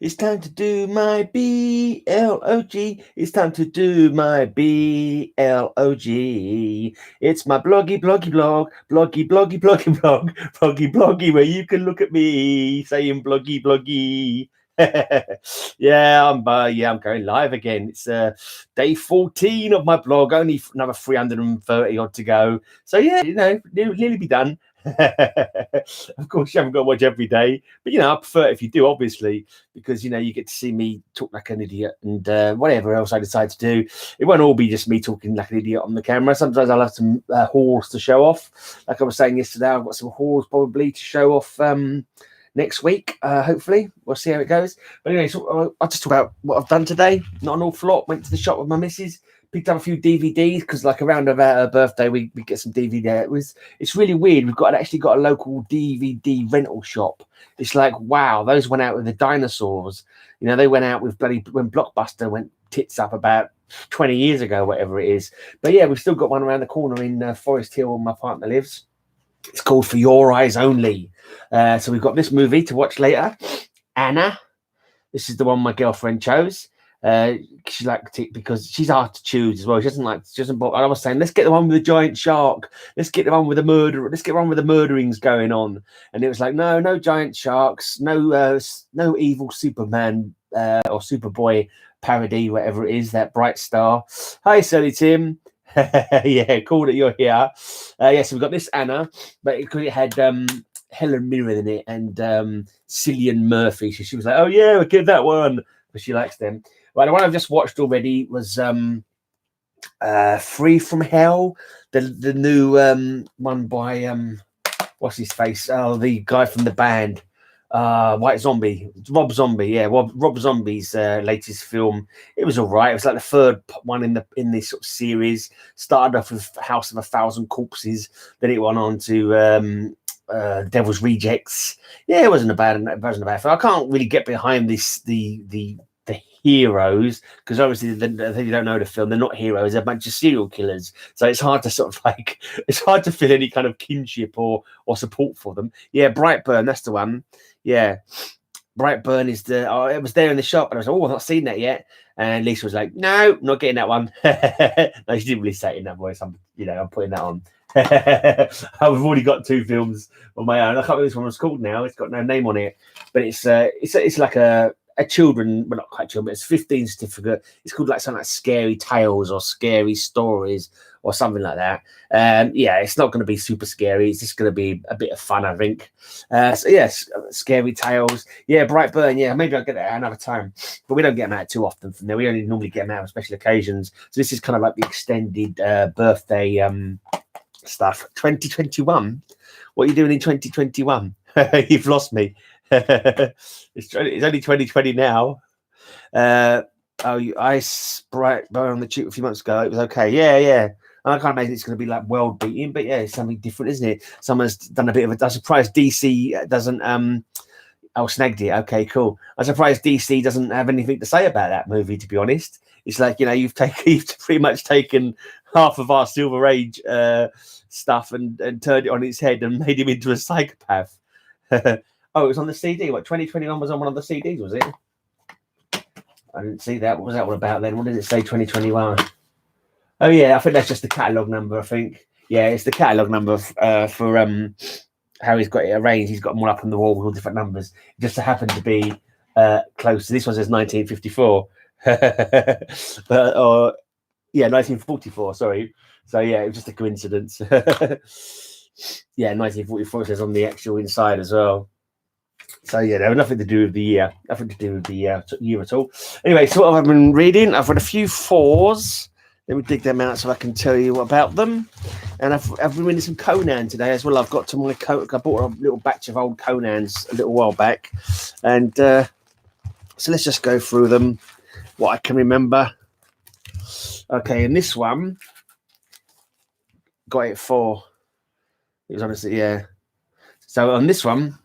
It's time to do my B-L-O-G. It's time to do my B-L-O-G. It's my bloggy blog, bloggy bloggy, where you can look at me saying bloggy. I'm going live again. It's day 14 of my blog, only another 330 odd to go. So nearly be done. Of course, you haven't got to watch every day, but I prefer it if you do, obviously, because you get to see me talk like an idiot and whatever else I decide to do. It won't all be just me talking like an idiot on the camera. Sometimes I'll have some hauls to show off. Like I was saying yesterday, I've got some hauls probably to show off next week. Hopefully, we'll see how it goes. But anyway, so I'll just talk about what I've done today. Not an awful lot. Went to the shop with my missus. Picked up a few DVDs because, like, around about her birthday, we get some DVD. It's really weird. We've actually got a local DVD rental shop. It's like, wow, those went out with the dinosaurs. They went out with when Blockbuster went tits up about 20 years ago, whatever it is. But yeah, we've still got one around the corner in Forest Hill where my partner lives. It's called For Your Eyes Only. So we've got this movie to watch later. Anna. This is the one my girlfriend chose. She liked it because she's hard to choose as well. She doesn't bother. I was saying, let's get the one with the giant shark. Let's get the one with the murder. Let's get one with the murderings going on. And it was like, no giant sharks, no evil Superman or Superboy parody, whatever it is, that Bright Star. Hi, Sally Tim. Yeah, cool that you're here. So we've got this Anna, but it had Helen Mirren in it and Cillian Murphy. So she was like, oh yeah, we'll get that one, because she likes them. Well, the one I've just watched already was Free from Hell, the new one by what's his face? Oh, the guy from the band, White Zombie, Rob Zombie. Yeah, Rob Zombie's latest film. It was all right. It was like the third one in this sort of series. Started off with House of a Thousand Corpses, then it went on to Devil's Rejects. Yeah, it wasn't a bad film. I can't really get behind the heroes, because obviously they don't know the film. They're not heroes. They're a bunch of serial killers. So it's hard to it's hard to feel any kind of kinship or support for them. Yeah, Brightburn, that's the one. Yeah, Brightburn is it was there in the shop, and I was like, oh, I've not seen that yet. And Lisa was like, no, not getting that one. No, she didn't really say it in that voice. I'm putting that on. I've already got 2 films on my own. I can't remember this one was called now. It's got no name on it, but it's like a children, well, not quite children, but it's 15 certificate. It's called like something like Scary Tales or Scary Stories or something like that. It's not going to be super scary. It's just going to be a bit of fun, I think. So yes, Scary Tales. Yeah, Brightburn. Yeah, maybe I'll get that another time. But we don't get them out too often from there. We only normally get them out on special occasions. So this is kind of like the extended birthday stuff. 2021. What are you doing in 2021? You've lost me. It's only 2020 now. I Brightburn on the tube a few months ago. It was okay. Yeah. And I can't imagine it's going to be like world beating, but yeah, it's something different, isn't it? Someone's done a bit of I'm surprised DC doesn't snagged it. Okay, cool. I'm surprised DC doesn't have anything to say about that movie, to be honest. It's like, you've pretty much taken half of our Silver Age stuff and turned it on its head and made him into a psychopath. Oh, it was on the CD. What, 2021 was on one of the CDs, was it? I didn't see that. What was that all about then? What did it say, 2021? Oh, yeah, I think that's just the catalogue number, I think. Yeah, it's the catalogue number for how he's got it arranged. He's got them all up on the wall with all different numbers. It just happened to be close. This one says 1954. 1944, sorry. So, yeah, it was just a coincidence. Yeah, 1944 says on the actual inside as well. So yeah, they have nothing to do with the year, year at all. Anyway, so what have I been reading? I've read a few 4s. Let me dig them out so I can tell you about them. And I've been reading some Conan today as well. I've got to my I bought a little batch of old Conans a little while back, and so let's just go through them. What I can remember. Okay, and this one got it for. It was honestly, yeah. So on this one,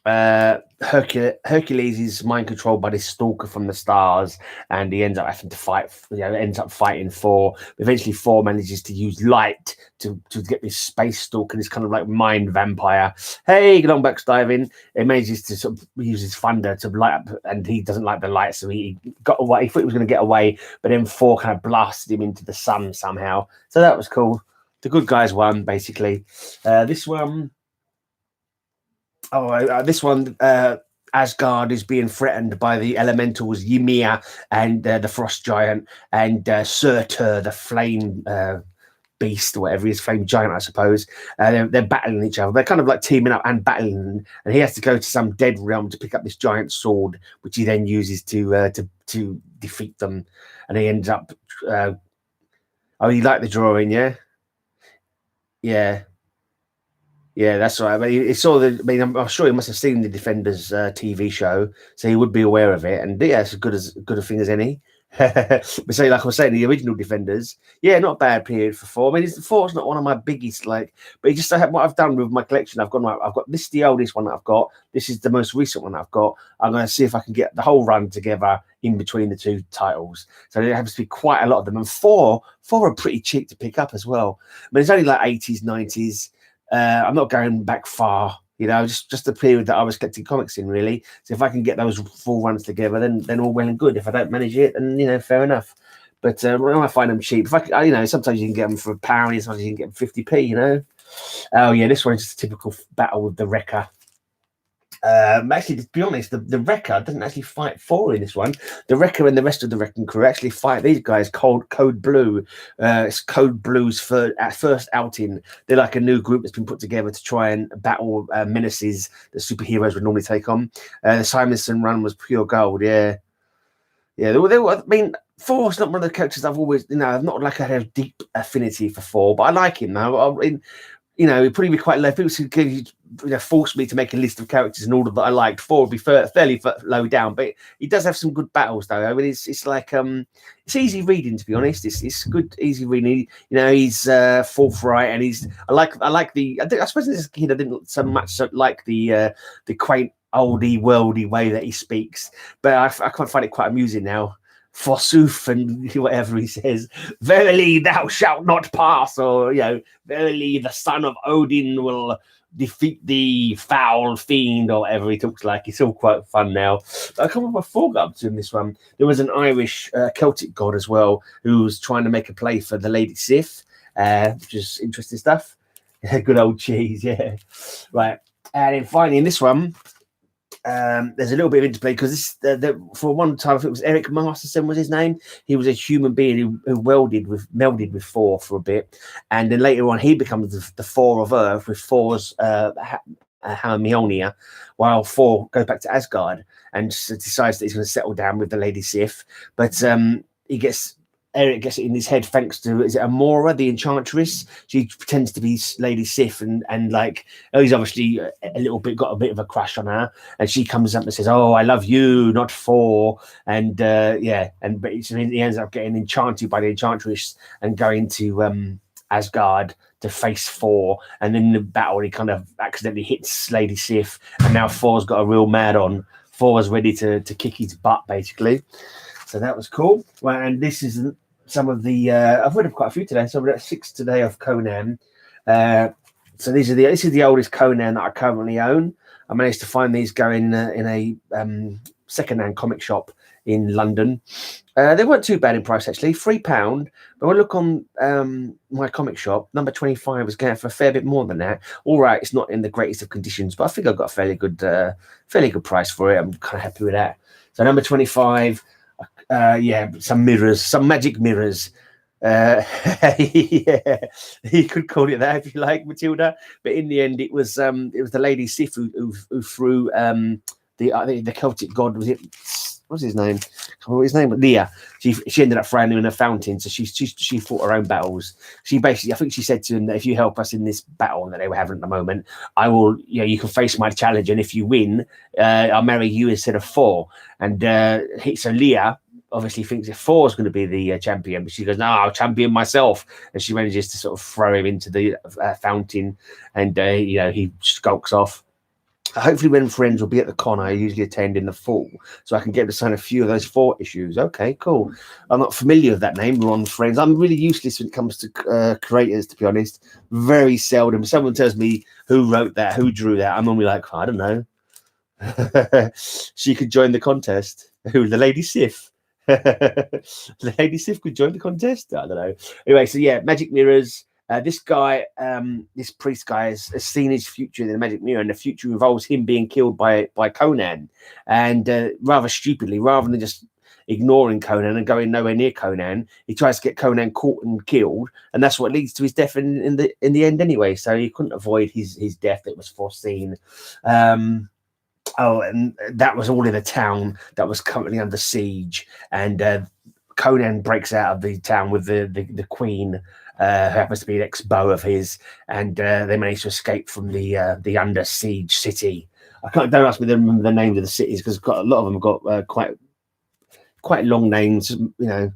Hercules is mind controlled by this stalker from the stars, and he ends up having to fight. Ends up fighting Thor. Eventually, Thor manages to use light to get this space stalker, this kind of like mind vampire. Hey, get on backdiving. He manages to sort of use his thunder to light up, and he doesn't like the light, so he got away. He thought he was going to get away, but then Thor kind of blasted him into the sun somehow. So that was cool. The good guys won, basically. This one. This one, Asgard is being threatened by the elementals Ymir and the Frost Giant and Surtur, the Flame Beast, or whatever he is, Flame Giant, I suppose. They're battling each other. They're kind of like teaming up and battling, and he has to go to some dead realm to pick up this giant sword, which he then uses to defeat them. And he ends up. Oh, you like the drawing, yeah? Yeah. Yeah, that's right. But he saw the. I mean, I'm sure he must have seen the Defenders TV show, so he would be aware of it. And yeah, it's as good a thing as any. But say, like I was saying, the original Defenders, yeah, not a bad period for Thor. I mean, Thor's not one of my biggest, like, but just what I've done with my collection. I've got this is the oldest one that I've got. This is the most recent one that I've got. I'm going to see if I can get the whole run together in between the two titles. So there happens to be quite a lot of them, and four are pretty cheap to pick up as well. I mean, it's only like 80s, 90s. I'm not going back far, just the period that I was collecting comics in, really. So if I can get those full runs together, then all well and good. If I don't manage it, then fair enough. But when I find them cheap, if I, sometimes you can get them for £1, sometimes you can get them 50p. Oh yeah, this one's just a typical battle with the Wrecker. Actually, to be honest, the Wrecker doesn't actually fight Thor in this one. The Wrecker and the rest of the Wrecking Crew actually fight these guys called Code Blue. It's Code Blue's first outing. They're like a new group that's been put together to try and battle menaces that superheroes would normally take on. The Simonson run was pure gold. Yeah. I mean, Thor's not one of the characters I've always, I've not like I have a deep affinity for Thor, but I like him though. It'd probably be quite low. If it was force me to make a list of characters in order that I liked, Thor would be fairly low down. But he does have some good battles, though. I mean, it's like it's easy reading, to be honest. It's good, easy reading. He's forthright, and I suppose this kid I didn't so much like the quaint oldie worldy way that he speaks, but I can't find it quite amusing now. Forsooth, and whatever he says, verily thou shalt not pass, or verily the son of Odin will defeat the foul fiend, or whatever he talks like. It's all quite fun now. But I can't remember what Thor got up to in this one. There was an Irish Celtic god as well who was trying to make a play for the Lady Sif, which is interesting stuff. Good old cheese, yeah. Right, and then finally in this one, there's a little bit of interplay because this for one time, if it was Eric Masterson was his name, he was a human being who melded with Thor for a bit, and then later on he becomes the Thor of Earth with Thor's Mjolnir, while Thor goes back to Asgard and decides that he's going to settle down with the Lady Sif, but Eric gets it in his head thanks to, is it Amora, the Enchantress? She pretends to be Lady Sif and he's obviously got a bit of a crush on her, and she comes up and says, "Oh, I love you, not Thor." And but he ends up getting enchanted by the Enchantress and going to Asgard to face Thor, and in the battle he kind of accidentally hits Lady Sif, and now Thor's got a real mad on. Thor's ready to kick his butt, basically. So that was cool. Well, and this is some of the I've read quite a few today. So we're at 6 today of Conan. So this is the oldest Conan that I currently own. I managed to find these going in a second-hand comic shop in London. They weren't too bad in price, actually, £3. But when I look on my comic shop, number 25 was going for a fair bit more than that. All right, it's not in the greatest of conditions, but I think I got a fairly good price for it. I'm kind of happy with that. So number 25. Some mirrors, some magic mirrors. Yeah, you could call it that if you like, Matilda. But in the end, it was the Lady Sif who threw the Celtic god. What's his name? His name was Leah. She ended up throwing him in a fountain. So she fought her own battles. She basically, I think she said to him that if you help us in this battle that they were having at the moment, I will. You can face my challenge, and if you win, I'll marry you instead of Thor. And so Leah obviously thinks if Thor's going to be the champion, but she goes, "No, I'll champion myself," and she manages to sort of throw him into the fountain, and he skulks off. Hopefully when friends will be at the con I usually attend in the fall, so I can get to sign a few of those 4 issues. Okay, cool. I'm not familiar with that name, Ron Friends. I'm really useless when it comes to creators, to be honest. Very seldom. Someone tells me who wrote that, who drew that. I'm normally like, I don't know. She could join the contest. Who? The Lady Sif. The Lady Sif could join the contest. I don't know. Anyway, so yeah, magic mirrors. This guy, this priest guy, has seen his future in the magic mirror, and the future involves him being killed by Conan. And rather stupidly, rather than just ignoring Conan and going nowhere near Conan, he tries to get Conan caught and killed, and that's what leads to his death in the end anyway. So he couldn't avoid his death that was foreseen. Oh, and that was all in a town that was currently under siege, and Conan breaks out of the town with the queen, who happens to be an ex-beau of his, and they manage to escape from the under siege city. Don't ask me to remember the names of the cities, because a lot of them have got quite long names. You know,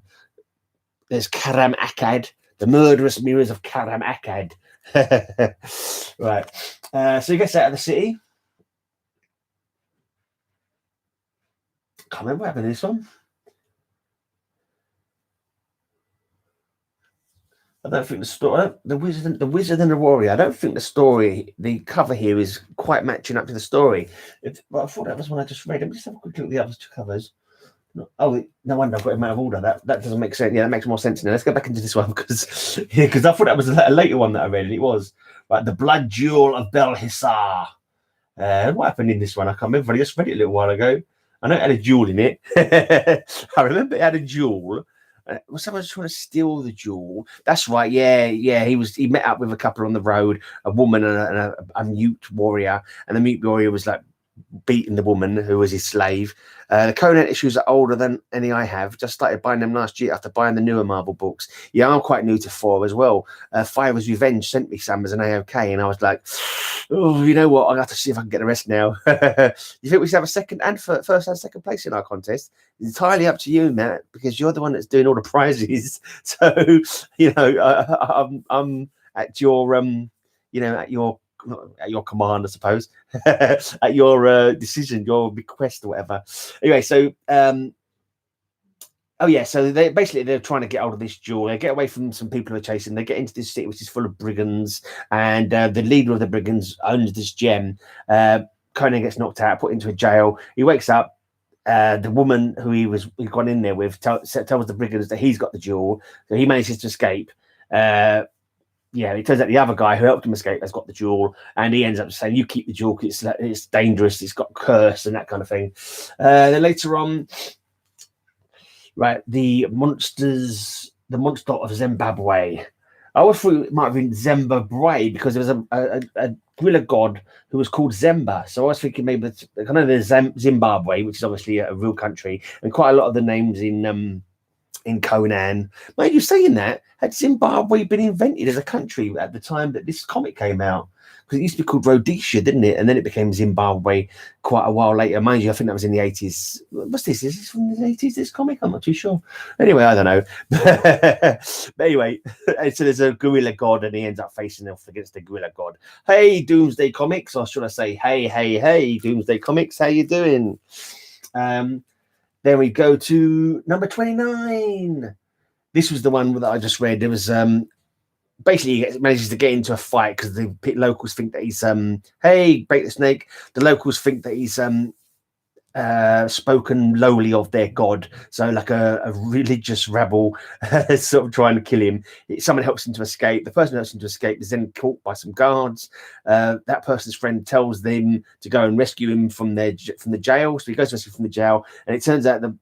there's Karam Akkad, the murderous mirrors of Karam Akkad. Right. So he gets out of the city. Can't remember what happened to this one. I don't think the story, the wizard and the warrior. I don't think the story, the cover here is quite matching up to the story. But I thought that was one I just read. Let me just have a quick look at the other 2 covers. No wonder I've got him out of order. That doesn't make sense. Yeah, that makes more sense now. Let's go back into this one because I thought that was a later one that I read, and it was right. The Blood Jewel of Bel-Hissar. What happened in this one? I can't remember. I just read it a little while ago. I know it had a jewel in it. I remember it had a jewel. Was someone trying to steal the jewel? That's right. Yeah. He met up with a couple on the road, a woman and a mute warrior, and the mute warrior was like beating the woman who was his slave. The Conan issues are older than any I have. Just started buying them last year after buying the newer Marvel books. Yeah, I'm quite new to 4 as well. Fire's Revenge sent me some as an AOK, and I was like, oh, you know what? I'll have to see if I can get the rest now. You think we should have a first and second place in our contest? It's entirely up to you, Matt, because you're the one that's doing all the prizes. So, you know, I'm at your at your command, I suppose, at your decision, your request or whatever. Anyway, so so they're trying to get hold of this jewel. They get away from some people who are chasing. They get into this city which is full of brigands, and the leader of the brigands owns this gem. Conan gets knocked out, put into a jail. He wakes up. The woman who he'd gone in there with tells the brigands that he's got the jewel, so he manages to escape. It turns out the other guy who helped him escape has got the jewel, and he ends up saying, "You keep the jewel, it's dangerous, it's got curse and that kind of thing." Then later on, right, the monster of Zimbabwe. I always thought it might have been Zimbabwe because there was a gorilla god who was called Zemba. So I was thinking maybe I know there's Zimbabwe, which is obviously a real country, and quite a lot of the names in Conan. Mate, you saying that, had Zimbabwe been invented as a country at the time that this comic came out? Because it used to be called Rhodesia, didn't it? And then it became Zimbabwe quite a while later. Mind you, I think that was in the 80s. What's this? Is this from the 80s, this comic? I'm not too sure. Anyway, I don't know. But anyway, so there's a gorilla god, and he ends up facing off against the gorilla god. Hey, Doomsday Comics, or should I say, hey, Doomsday Comics, how you doing? Then we go to number 29. This was the one that I just read. There was basically he manages to get into a fight because the locals think that he's hey, bait the snake. The locals think that he's spoken lowly of their god, so like a religious rebel sort of trying to kill him. Someone helps him to escape. The person who helps him to escape is then caught by some guards. That person's friend tells them to go and rescue him from the jail, so he goes to rescue from the jail, and it turns out the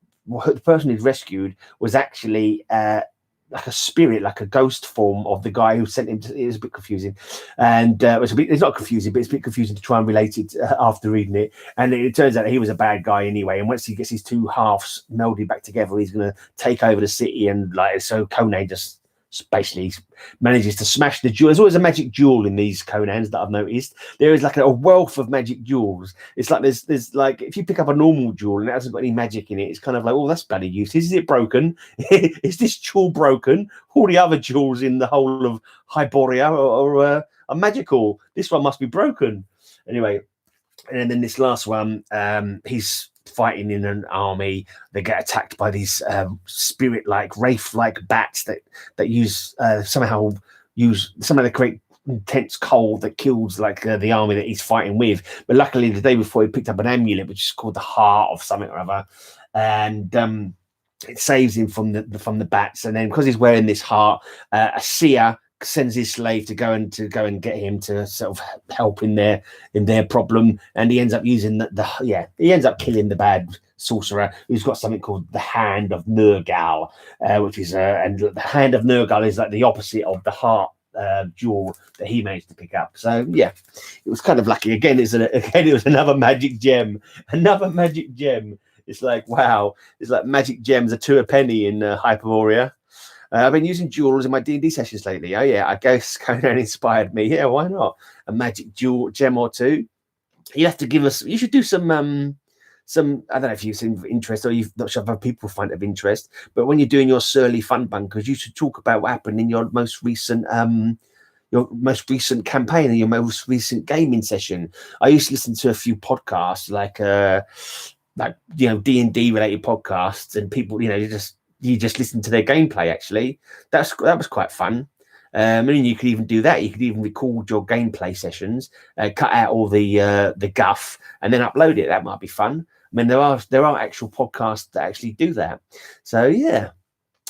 person who's rescued was actually like a spirit, like a ghost form of the guy who sent him it was a bit confusing, and it's not confusing, but it's a bit confusing to try and relate it after reading it. And it turns out that he was a bad guy anyway, and once he gets his two halves melded back together, he's going to take over the city. And like, so Conan just basically manages to smash the jewel. There's always a magic jewel in these Conans that I've noticed. There is like a wealth of magic jewels. It's like there's like, if you pick up a normal jewel and it hasn't got any magic in it, it's kind of like, oh, that's bloody useless. Is it broken? Is this jewel broken? All the other jewels in the whole of Hyboria are magical. This one must be broken. Anyway, And then this last one, he's fighting in an army. They get attacked by these spirit-like, wraith-like bats that use somehow they create intense cold that kills like the army that he's fighting with. But luckily, the day before, he picked up an amulet which is called the Heart of something or other, and it saves him from the bats. And then because he's wearing this heart, a seer sends his slave to go and get him to sort of help in their problem, and he ends up using he ends up killing the bad sorcerer who's got something called the Hand of Nergal, which is and the Hand of Nergal is like the opposite of the heart jewel that he managed to pick up. So yeah, it was kind of lucky. Again, it was another magic gem. It's like, wow, it's like magic gems are 2 a penny in Hyperborea. I've been using jewels in my D&D sessions lately. Oh yeah, I guess Conan inspired me. Yeah, why not? A magic jewel gem or two. You have to give us. You should do some. I don't know if you've seen interest or you've not sure if other people find it of interest. But when you're doing your Surly Fun Bunkers, you should talk about what happened in your most recent campaign and your most recent gaming session. I used to listen to a few podcasts like D&D related podcasts, and people you just listen to their gameplay. Actually, that was quite fun. And you could even do that. You could even record your gameplay sessions, cut out all the guff, and then upload it. That might be fun. I mean, there are actual podcasts that actually do that. So yeah.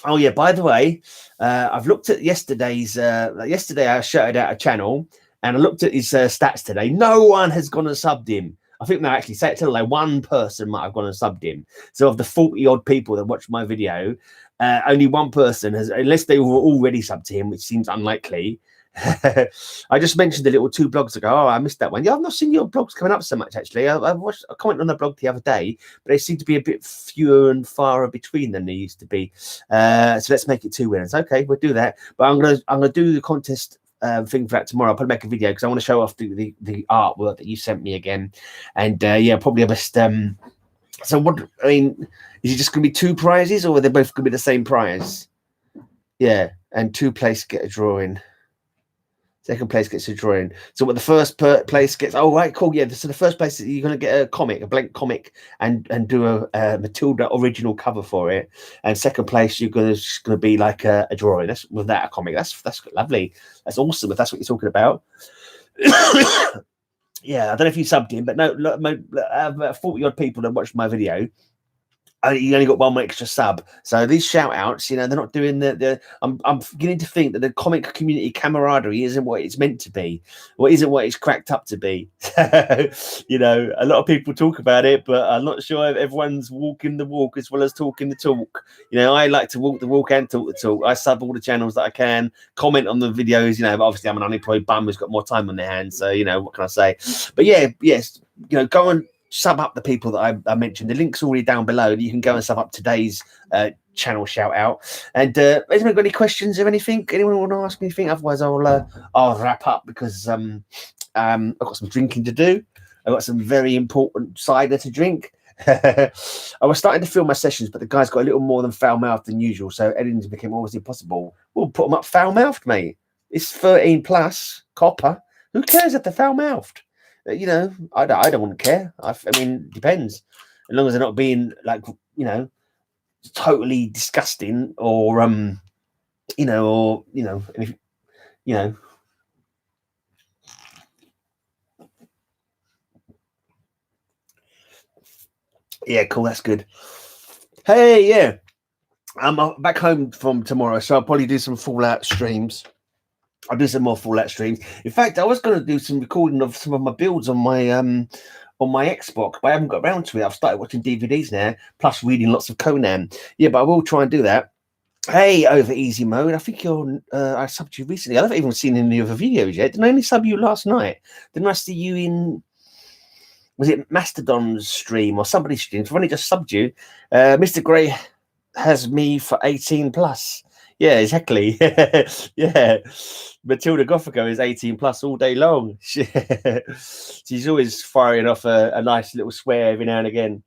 Oh yeah. By the way, I've looked at yesterday's. Yesterday I shouted out a channel, and I looked at his stats today. No one has gone and subbed him. I think actually say it till like one person might have gone and subbed him. So of the 40 odd people that watched my video, only one person has, unless they were already subbed to him, which seems unlikely. I just mentioned a little 2 blogs ago. Oh, I missed that one. Yeah, I've not seen your blogs coming up so much actually. I watched a comment on the blog the other day, but they seem to be a bit fewer and farther between than they used to be. So let's make it 2 winners. Okay, we'll do that. But I'm gonna do the contest thing for that tomorrow. I'll probably make a video because I want to show off the artwork that you sent me again, and yeah, probably best. So what? I mean, is it just going to be 2 prizes, or are they both going to be the same prize? Yeah, and 2 place get a drawing. Second place gets a drawing. So what the first place gets? Oh right, cool. Yeah. So the first place you're going to get a blank comic, and do a Matilda original cover for it. And second place you're going to be like a drawing. That's with that a comic. That's lovely. That's awesome. If that's what you're talking about. Yeah, I don't know if you subbed him, but no, 40 odd people that watched my video. You only got 1 extra sub. So these shout outs, they're not doing I'm beginning to think that the comic community camaraderie isn't what it's meant to be, or isn't what it's cracked up to be. A lot of people talk about it, but I'm not sure if everyone's walking the walk as well as talking the talk. I like to walk the walk and talk the talk. I sub all the channels that I can, comment on the videos, but obviously I'm an unemployed bum who's got more time on their hands. So, what can I say? But yeah, yes, go and sub up the people that I mentioned. The link's already down below. You can go and sub up today's channel shout out. And has anyone got any questions or anything? Anyone want to ask me anything? Otherwise, I'll wrap up because I've got some drinking to do. I've got some very important cider to drink. I was starting to film my sessions, but the guy's got a little more than foul mouthed than usual, so editing became almost impossible. We'll put them up foul mouthed, mate. It's 13 plus copper. Who cares if they're foul mouthed? I don't want to care. I mean, depends. As long as they're not being like, totally disgusting or, Yeah, cool. That's good. Hey, yeah. I'm back home from tomorrow, so I'll probably do some Fallout streams. I'll do some more Fallout streams. In fact, I was going to do some recording of some of my builds on my Xbox, but I haven't got around to it. I've started watching DVDs now, plus reading lots of Conan. Yeah, but I will try and do that. Hey, over easy mode. I think I subbed you recently. I haven't even seen any other videos yet. Didn't I only sub you last night? Didn't I see you in? Was it Mastodon's stream or somebody's stream? I've only just subbed you. Mr. Gray has me for 18 plus. Yeah, exactly. Yeah, Matilda Gothico is 18 plus all day long. She's always firing off a nice little swear every now and again.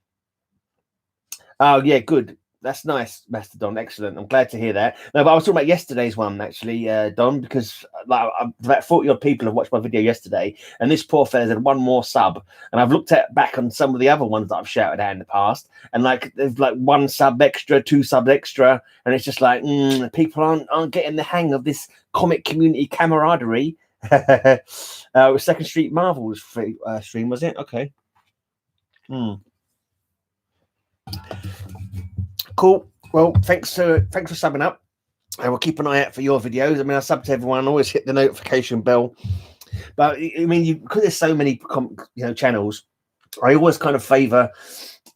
Oh yeah, good. That's nice, Mastodon. Excellent. I'm glad to hear that. No, but I was talking about yesterday's one actually, Don, because like about 40 odd people have watched my video yesterday, and this poor fella's had one more sub. And I've looked at back on some of the other ones that I've shouted at in the past, and like there's like 1 sub extra, 2 subs extra, and it's just like people aren't getting the hang of this comic community camaraderie. It was Second Street Marvel's stream, was it? Okay. Cool. Well, thanks for subbing up. I will keep an eye out for your videos. I mean, I sub to everyone. Always hit the notification bell. But I mean, because there's so many channels, I always kind of favour.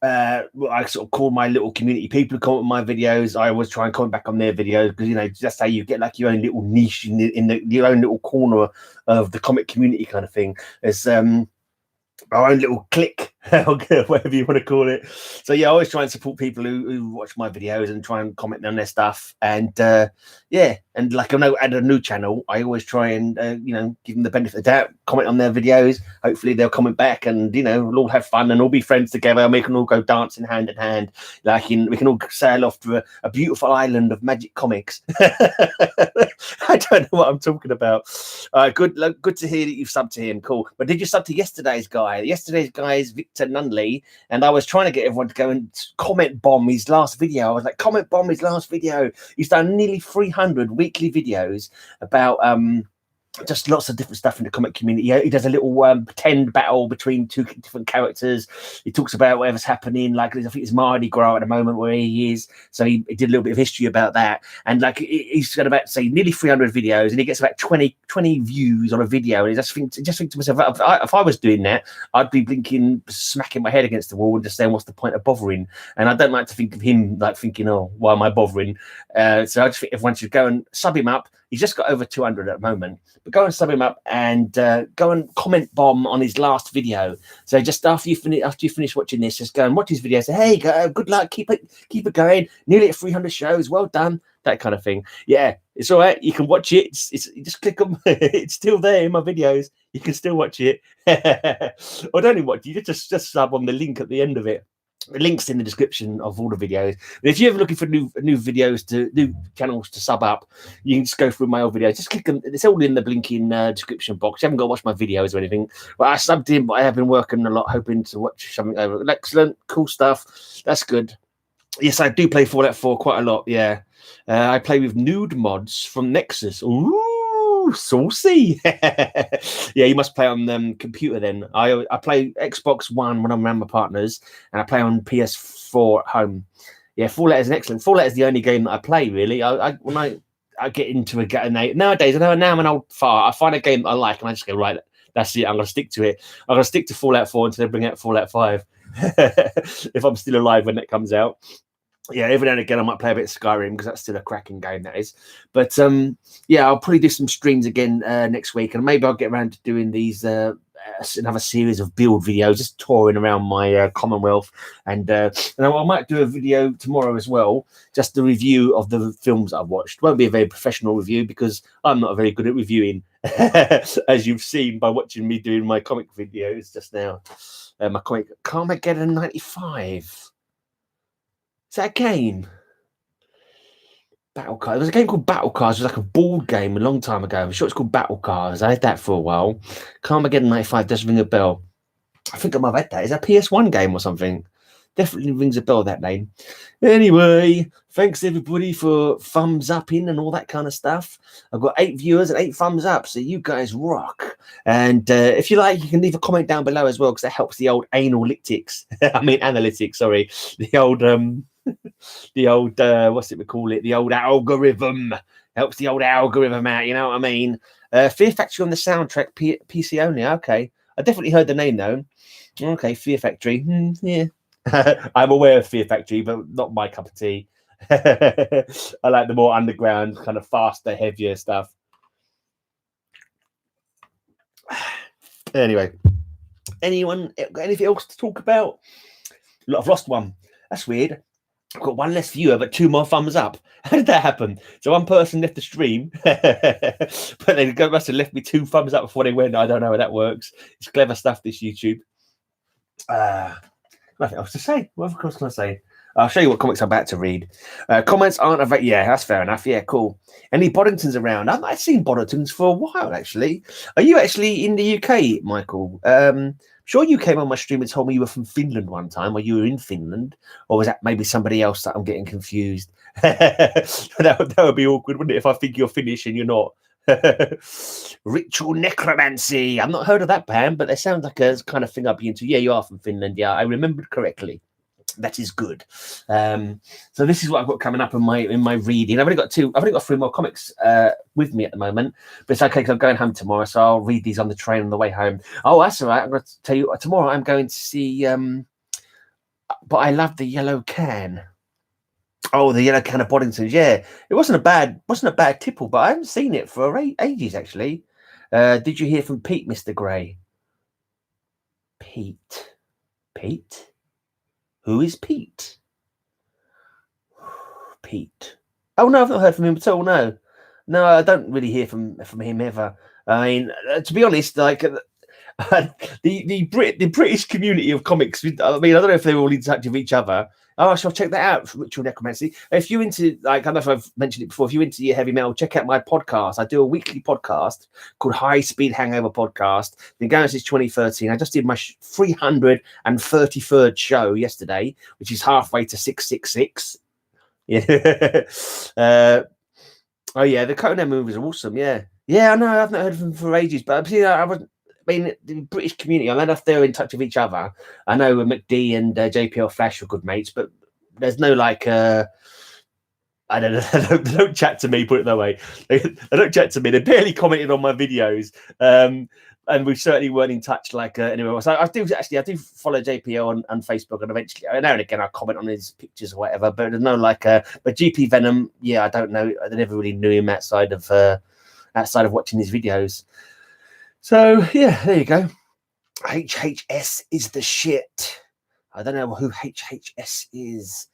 What I sort of call my little community people who comment on my videos. I always try and comment back on their videos because that's how you get like your own little niche in your own little corner of the comic community kind of thing. There's our own little clique, whatever you want to call it. So yeah, I always try and support people who watch my videos and try and comment on their stuff. And yeah, and like I know at a new channel, I always try and give them the benefit of the doubt, comment on their videos. Hopefully they'll comment back, and we'll all have fun and all be friends together. And we can all go dancing hand in hand, we can all sail off to a beautiful island of magic comics. I don't know what I'm talking about. Good to hear that you've subbed to him. Cool. But did you sub to yesterday's guy? Yesterday's guy is Victor Nunley, and I was trying to get everyone to go and comment bomb his last video. I was like, comment bomb his last video. He's done nearly 300 weekly videos about just lots of different stuff in the comic community. He does a little pretend battle between 2 different characters. He talks about whatever's happening. Like I think it's Mardi Gras at the moment where he is. So he did a little bit of history about that. And like he's got about say nearly 300 videos, and he gets about 20 views on a video. And I just think to myself, if I was doing that, I'd be blinking, smacking my head against the wall and just saying, what's the point of bothering? And I don't like to think of him like thinking, oh, why am I bothering? So I just think everyone should go and sub him up. He's just got over 200 at the moment, but go and sub him up and go and comment bomb on his last video. So just after you finish watching this, just go and watch his video. Say, hey, good luck, keep it going. Nearly at 300 shows, well done. That kind of thing. Yeah, it's all right. You can watch it. It's you just click on. It's still there in my videos. You can still watch it. Or don't even watch. You just sub on the link at the end of it. The link's in the description of all the videos. But if you're ever looking for new videos new channels to sub up, you can just go through my old videos. Just click them. It's all in the blinking description box. You haven't got to watch my videos or anything. But I subbed in, but I have been working a lot, hoping to watch something over. Excellent, cool stuff. That's good. Yes, I do play Fallout 4 quite a lot. Yeah, I play with nude mods from Nexus. Ooh, saucy. Yeah, you must play on computer then. I play Xbox One when I'm around my partners, and I play on PS4 at home. Yeah, Fallout is excellent. Fallout is the only game that I play really. When I get into a game nowadays, now I'm an old fart. I find a game that I like, and I just go, right, that's it. I'm gonna stick to it. I'm gonna stick to Fallout 4 until they bring out Fallout 5. If I'm still alive when it comes out. Yeah, every now and again I might play a bit of Skyrim because that's still a cracking game, that is. But yeah, I'll probably do some streams again next week, and maybe I'll get around to doing these another series of build videos, just touring around my Commonwealth, and I might do a video tomorrow as well, just the review of the films I've watched. Won't be a very professional review because I'm not very good at reviewing, as you've seen by watching me doing my comic videos just now. My comic Carmageddon 95. Is that a game? Battle Cars. There was a game called Battle Cars. It was like a board game a long time ago. I'm sure it's called Battle Cars. I had that for a while. Carmageddon 95 does ring a bell. I think I might have had that. Is that a PS1 game or something? Definitely rings a bell, that name. Anyway, thanks everybody for thumbs up in and all that kind of stuff. I've got 8 viewers and 8 thumbs up, so you guys rock. And if you like, you can leave a comment down below as well, because that helps the old analytics. I mean analytics, sorry. The old what's it we call it? The old algorithm. Helps the old algorithm out, you know what I mean? Fear Factory on the soundtrack, PC only. Okay. I definitely heard the name though. Okay, Fear Factory. Yeah. I'm aware of Fear Factory, but not my cup of tea. I like the more underground, kind of faster, heavier stuff. Anyway, anyone got anything else to talk about? Look, I've lost one. That's weird. I've got 1 less viewer, but 2 more thumbs up. How did that happen? So 1 person left the stream, but they must have left me 2 thumbs up before they went. I don't know how that works. It's clever stuff, this YouTube. Nothing else to say. What of course can I say? I'll show you what comics I'm about to read. Comments aren't available. Yeah, that's fair enough. Yeah, cool. Any Boddingtons around? I've not seen Boddingtons for a while, actually. Are you actually in the UK, Michael? Sure, you came on my stream and told me you were from Finland one time, or you were in Finland, or was that maybe somebody else that I'm getting confused? that would be awkward, wouldn't it, if I think you're Finnish and you're not? Ritual necromancy. I've not heard of that band, but they sound like a kind of thing I'd be into. Yeah, you are from Finland. Yeah, I remembered correctly. That is good. So this is what I've got coming up in my reading. I've only got 3 more comics with me at the moment, but it's okay because I'm going home tomorrow, so I'll read these on the train on the way home. Oh, that's all right. I'm going to tell you tomorrow. I'm going to see. But I love the Yellow Can. Oh, the Yellow Can of Boddingtons. Yeah, it wasn't a bad tipple, but I haven't seen it for ages actually. Did you hear from Pete, Mr. Gray? Pete. Who is Pete? Pete. Oh no, I've not heard from him at all. No, I don't really hear from him ever. I mean, to be honest, like the British community of comics. I mean, I don't know if they're all in touch with each other. Oh, I shall check that out. Ritual Necromancy. If you're into, like, I don't know if I've mentioned it before. If you're into your heavy metal, check out my podcast. I do a weekly podcast called High Speed Hangover Podcast. Been going since 2013. I just did my 333rd show yesterday, which is halfway to 666. Yeah. Oh yeah, the Conan movies are awesome. Yeah. I know. I've not heard of them for ages, but I mean, the British community, I don't know if they're in touch with each other. I know McD and JPL Flash are good mates, but there's no like, I don't know, they don't chat to me, put it that way. They don't chat to me. They barely commented on my videos. And we certainly weren't in touch like anywhere else. I do follow JPL on Facebook, and eventually, now and again, I comment on his pictures or whatever. But there's no like, but GP Venom, yeah, I don't know. I never really knew him outside of watching his videos. So yeah, there you go. HHS is the shit. I don't know who HHS is.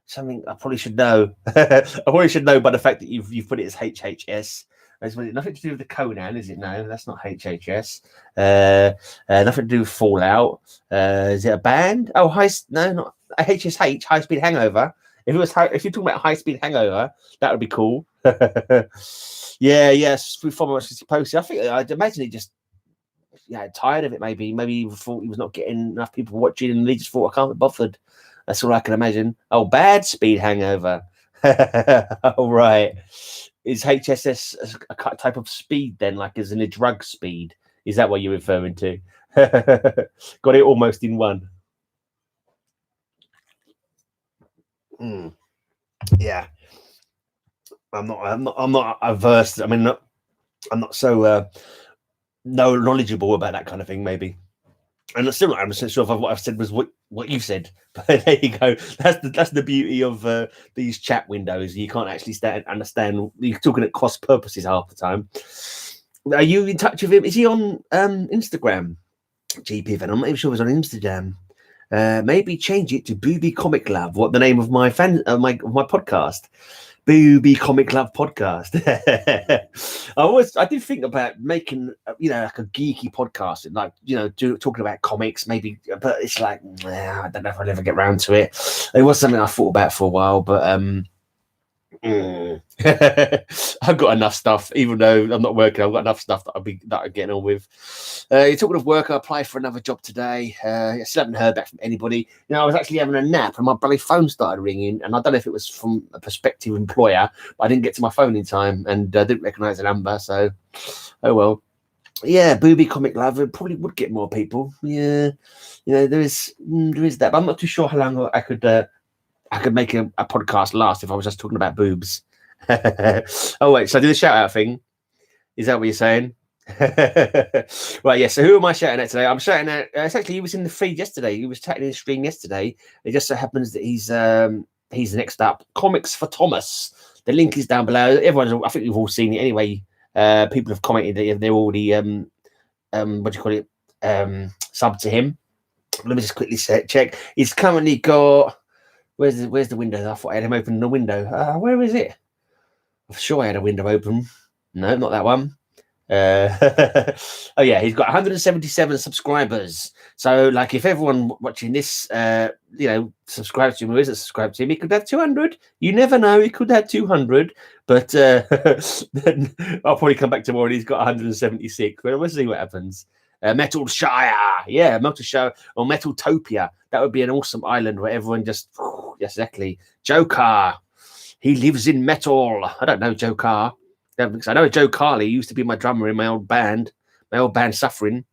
Something I probably should know. I probably should know by the fact that you've put it as HHS. It's nothing to do with the Conan, is it? No, that's not HHS. Nothing to do with Fallout. Is it a band? Oh, not HSH, High Speed Hangover. If you're talking about High Speed Hangover, that would be cool. Yes, we follow what he posted. I'd imagine he just tired of it. Maybe he thought he was not getting enough people watching, and he just thought, I can't be bothered. That's all I can imagine. Oh, Bad Speed Hangover. All right. Is HSS a type of speed then, like as in a drug speed? Is that what you're referring to? Got it almost in one. Yeah. I'm not averse. I mean, I'm not so knowledgeable about that kind of thing, maybe. And I'm still not 100% sure if what I've said was what you've said. But there you go. That's the beauty of these chat windows. You can't actually understand. You're talking at cross purposes half the time. Are you in touch with him? Is he on Instagram? GP Venom. I'm not even sure he's on Instagram. Maybe change it to Booby Comic Lab. What the name of my my podcast? Booby Comic Love podcast. I did think about making like a geeky podcast, and like talking about comics maybe, but it's like I don't know if I'll ever get around to it. It was something I thought about for a while, but I've got enough stuff. Even though I'm not working, I've got enough stuff that I'm getting on with. You're talking of work. I applied for another job today. I still haven't heard back from anybody. I was actually having a nap, and my bloody phone started ringing. And I don't know if it was from a prospective employer, but I didn't get to my phone in time, and I didn't recognise the number. So, oh well. Yeah, Booby Comic Love probably would get more people. Yeah, there is that, but I'm not too sure how long I could make a podcast last if I was just talking about boobs. Oh, wait, so I do the shout out thing. Is that what you're saying? Right, yeah. So who am I shouting at today? I'm shouting at, it's actually, he was in the feed yesterday. He was chatting in the stream yesterday. It just so happens that he's next up. Comics for Thomas. The link is down below. I think you've all seen it anyway. People have commented that they're already, what do you call it? Subbed to him. Let me just quickly check. He's currently got, where's the window? I thought I had him open the window. Where is it? I'm sure I had a window open. No, not that one. Oh yeah, he's got 177 subscribers. So like, if everyone watching this, subscribes to him or isn't subscribed to him, he could have 200. You never know, he could have 200. But then I'll probably come back tomorrow and he's got 176. But we'll see what happens. Metal Shire, yeah, Metal Shire or Metaltopia. That would be an awesome island where everyone just, yes, exactly. Joker, he lives in metal. I don't know Joker. I know Joe Carley used to be my drummer in my old band Suffering.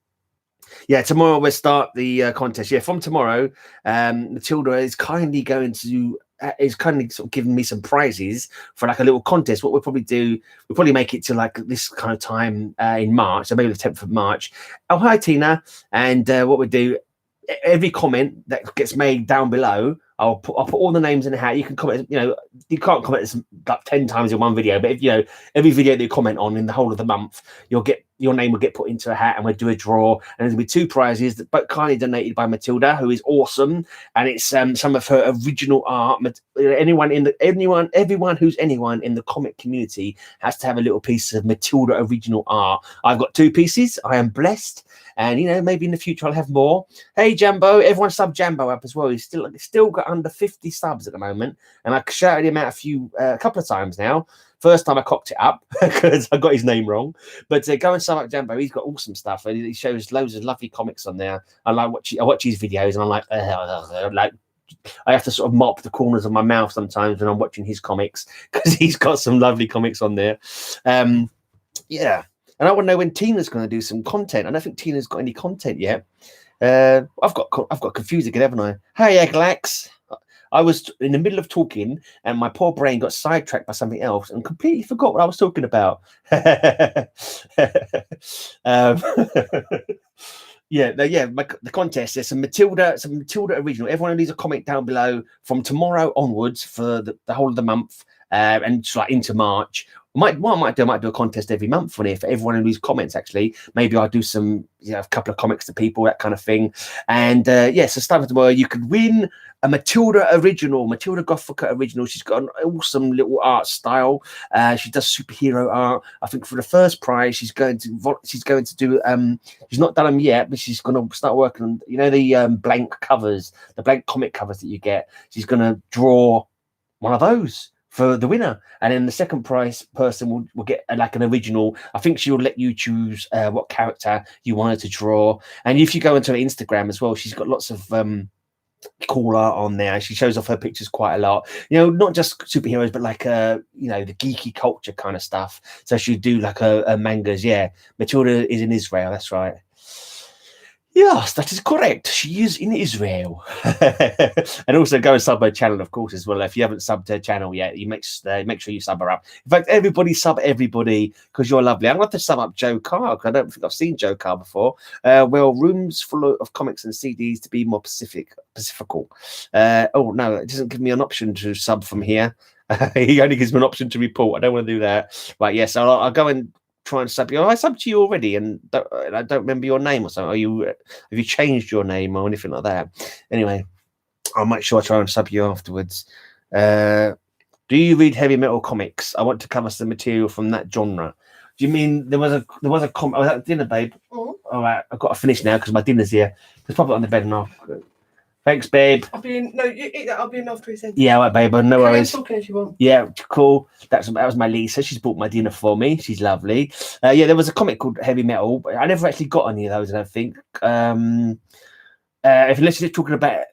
Yeah, tomorrow we'll start the contest. Yeah, from tomorrow, Matilda is kindly going to sort of giving me some prizes for like a little contest. What we'll probably do, we'll probably make it to like this kind of time in March, so maybe the 10th of March. Oh, hi Tina. And what we'll do, every comment that gets made down below, I'll put all the names in the hat. You can comment, you can't comment this like 10 times in one video, but if every video that you comment on in the whole of the month, your name will get put into a hat, and we'll do a draw, and there'll be 2 prizes that both kindly donated by Matilda, who is awesome, and it's some of her original art. Everyone who's anyone in the comic community has to have a little piece of Matilda original art. I've got 2 pieces. I am blessed. And maybe in the future I'll have more. Hey Jambo, everyone sub Jambo up as well. He's still got under 50 subs at the moment, and I shouted him out a couple of times now. First time I cocked it up because I got his name wrong. But go and sub up Jambo. He's got awesome stuff, and he shows loads of lovely comics on there. I watch his videos, and I'm like, I have to sort of mop the corners of my mouth sometimes when I'm watching his comics, because he's got some lovely comics on there. Yeah. And I want to know when Tina's going to do some content. I don't think Tina's got any content yet. I've got confused again, haven't I? Hey, Egglax. I was in the middle of talking, and my poor brain got sidetracked by something else and completely forgot what I was talking about. The contest. There's some Matilda original. Everyone leaves a comment down below from tomorrow onwards for the whole of the month, and just like into March. I might do a contest every month on here for everyone who leaves comments. Actually, maybe I'll do some, a couple of comics to people, that kind of thing. And so starting tomorrow, you could win a Matilda Gothica original. She's got an awesome little art style. She does superhero art. I think for the first prize, she's going to do. She's not done them yet, but she's going to start working on the blank covers, the blank comic covers that you get. She's going to draw one of those for the winner, and then the second prize person will get like an original. I think she will let you choose what character you wanted to draw. And if you go into her Instagram as well, she's got lots of cool art on there. She shows off her pictures quite a lot, not just superheroes, but like the geeky culture kind of stuff. So she'll do like a mangas. Yeah, Matilda is in Israel, that's right. Yes, that is correct. She is in Israel. And also go and sub her channel, of course, as well. If you haven't subbed her channel yet, you make sure you sub her up. In fact, everybody sub everybody, because you're lovely. I'm going to sub up Joe Carr, because I don't think I've seen Joe Carr before. Rooms full of comics and CDs to be more pacifical. Oh, no, it doesn't give me an option to sub from here. He only gives me an option to report. I don't want to do that. Right, yes, I'll go and try and sub you. I subbed you already, and I don't remember your name or something. Have you changed your name or anything like that? Anyway, I'll make sure I try and sub you afterwards. Do you read heavy metal comics? I want to cover some material from that genre. Do you mean there was a comic? I was at dinner, babe. All right, I've got to finish now because my dinner's here. Just pop it on the bed and I'll. Thanks, babe. You eat that. I'll be in after he said. Yeah, all right, babe. No worries. Talking if you want. Yeah, cool. That was my Lisa. She's bought my dinner for me. She's lovely. There was a comic called Heavy Metal, but I never actually got any of those, I don't think. If unless you're talking about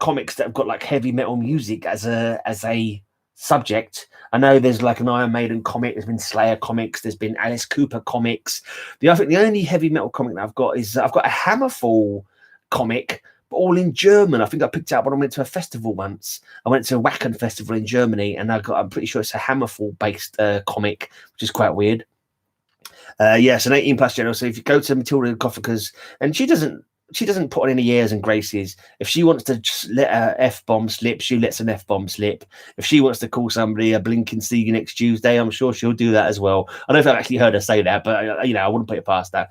comics that have got like heavy metal music as a subject, I know there's like an Iron Maiden comic. There's been Slayer comics. There's been Alice Cooper comics. I think the only heavy metal comic that I've got is I've got a Hammerfall comic, all in German. I think I picked it up when I went to a festival once. I went to a Wacken festival in Germany, and I'm pretty sure it's a Hammerfall based comic, which is quite weird. Yes, an 18+ channel. So if you go to Matilda Gothica's, and she doesn't put on any airs and graces. If she wants to just let an F-bomb slip, she lets an F-bomb slip. If she wants to call somebody a blinking see you next Tuesday, I'm sure she'll do that as well. I don't know if I've actually heard her say that, but I wouldn't put it past her.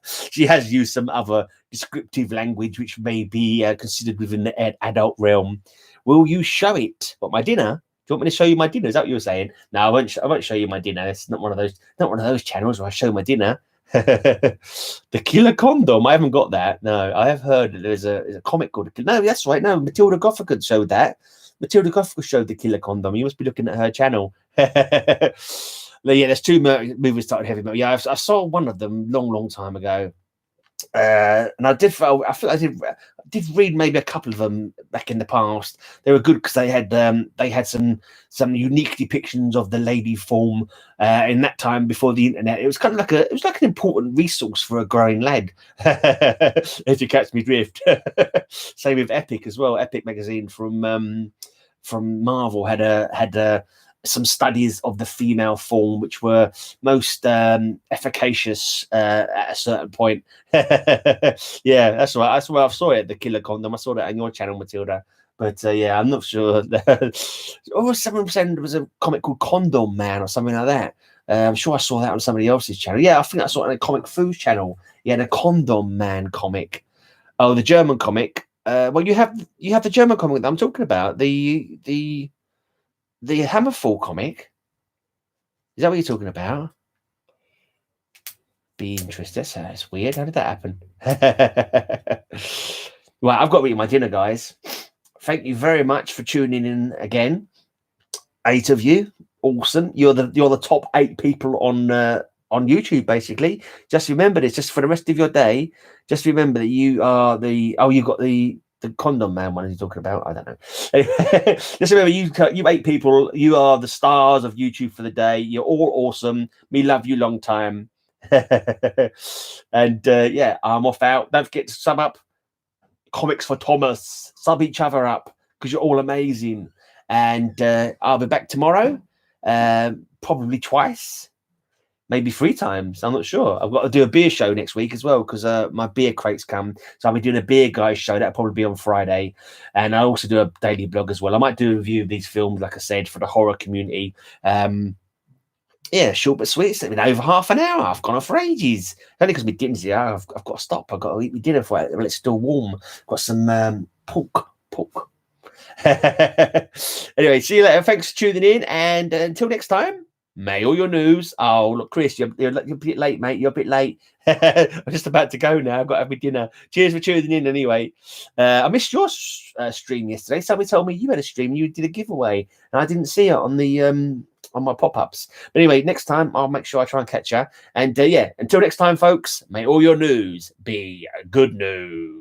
She has used some other descriptive language which may be considered within the adult realm. Will you show it? What, my dinner? you want me to show you my dinner? Is that what you were saying? No, I won't show you my dinner. It's not one of those channels where I show my dinner. The Killer Condom. I haven't got that. No, I have heard that there's a comic called No, that's right. No, Matilda Gothica showed that. Matilda Gothica showed the Killer Condom. You must be looking at her channel. Yeah, there's two movies started heavy metal. Yeah, I saw one of them long time ago. And I think I did read maybe a couple of them back in the past. They were good because they had some unique depictions of the lady form in that time before the internet. It was kind of like an important resource for a growing lad, if you catch me drift. Same with Epic as well. Epic magazine from Marvel had some studies of the female form, which were most efficacious at a certain point. Yeah, that's right. That's where I saw it, the Killer Condom. I saw that on your channel, Matilda. But yeah, I'm not sure. Someone said there was a comic called Condom Man or something like that. I'm sure I saw that on somebody else's channel. Yeah, I think I saw it on a Comic Foods channel. Yeah, the Condom Man comic. Oh, the German comic. Well, you have the German comic that I'm talking about. The Hammerfall comic. Is that what you're talking about? Be interested. That's weird. How did that happen? Well, I've got to eat my dinner, guys. Thank you very much for tuning in again. 8 of you. Awesome. You're the top 8 people on YouTube, basically. Just remember this, just for the rest of your day. Just remember that you are you've got the Condom Man one. Is he talking about? I don't know. Just remember, you 8 people. You are the stars of YouTube for the day. You're all awesome. Me love you long time. And yeah, I'm off out. Don't forget to sub up. Comics for Thomas. Sub each other up because you're all amazing. And I'll be back tomorrow. Probably twice. Maybe 3 times. I'm not sure. I've got to do a beer show next week as well because my beer crates come. So I'll be doing a beer guys show. That'll probably be on Friday. And I also do a daily blog as well. I might do a review of these films, like I said, for the horror community. Yeah, short but sweet. It's been over half an hour. I've gone on for ages. Only because my dinner's here. I've got to stop. I've got to eat my dinner for it. Well, it's still warm. Got some pork. Anyway, see you later. Thanks for tuning in. And until next time. May all your news. Oh, look, Chris, you're a bit late, mate. You're a bit late. I'm just about to go now. I've got to have my dinner. Cheers for tuning in anyway. I missed your stream yesterday. Somebody told me you had a stream. You did a giveaway, and I didn't see it on the on my pop-ups. But anyway, next time I'll make sure I try and catch you. And yeah, until next time, folks, may all your news be good news.